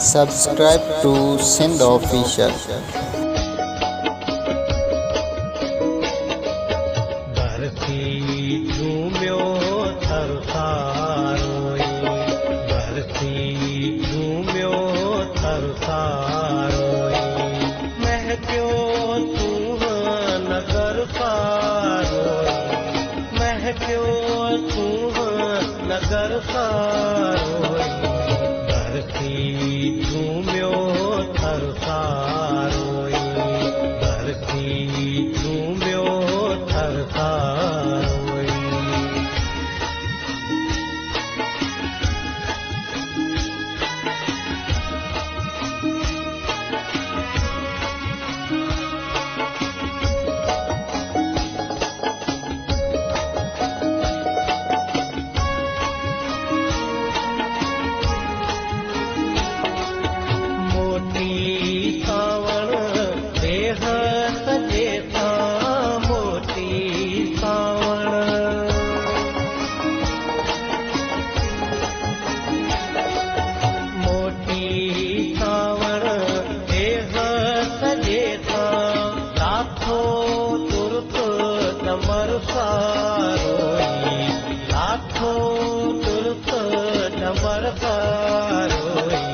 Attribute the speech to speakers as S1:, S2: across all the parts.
S1: Subscribe to Sindh Official.
S2: धरती झूमियो थरसारोई, धरती झूमियो थरसारोई, महकियो तूं नगर सारोई, महकियो तूं नगर सारोई, धरती झूमियो थरसारोई, धरती झूमियो थरसारोई। मोटी सावण देह सजे था, मोटी सावण, मोटी सावण देह सजे था, लाथो तुर्त डमर सारोई, लाथो तुर्त डमर सारोई,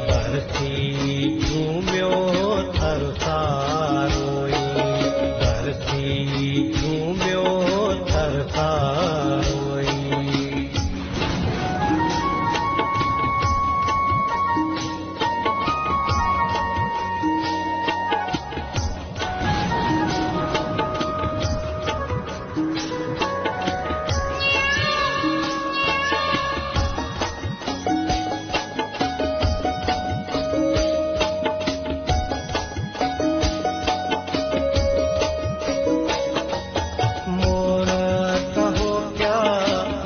S2: धरती झूमियो थरसारोई, धरती झूमियो थरसारोई। मोर कहो क्या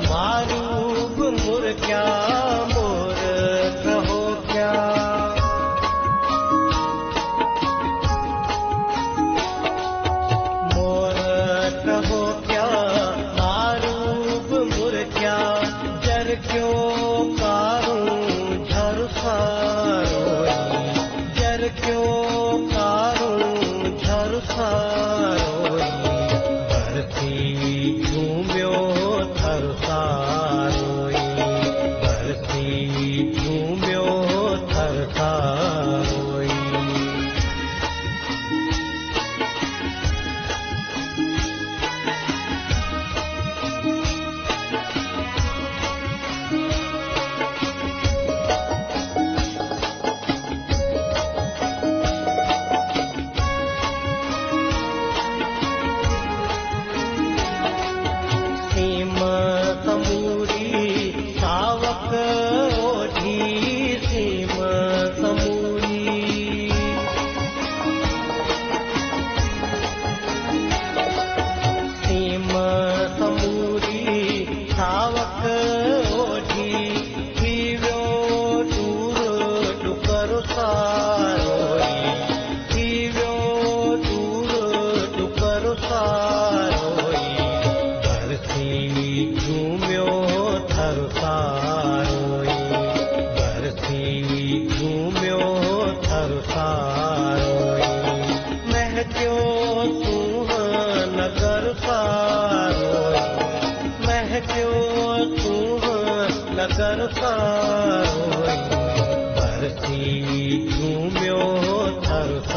S2: मारूब मुर क्या, मोर कहो क्या, मोर कहो क्या मारूब मुर क्या, जर क्यों कारूं झर सारोई, जर क्यों कारूं झर सारोई, धरती झूमियो थरसारोई, धरती झूमियो थरसारोई। सीम समूरी सावक ओढ़ी, सीम समूरी, सीम समूरी सावक ओढ़ी, थीवियो दूर डुकर सारोई, थीवियो दूर डुकर सारोई, धरती झूमियो थरसारोई, धरती झूमियो थरसारोई, महकियो तूं नगर सारोई, महकियो तूं नगर सारोई, धरती झूमियो थरसारोई।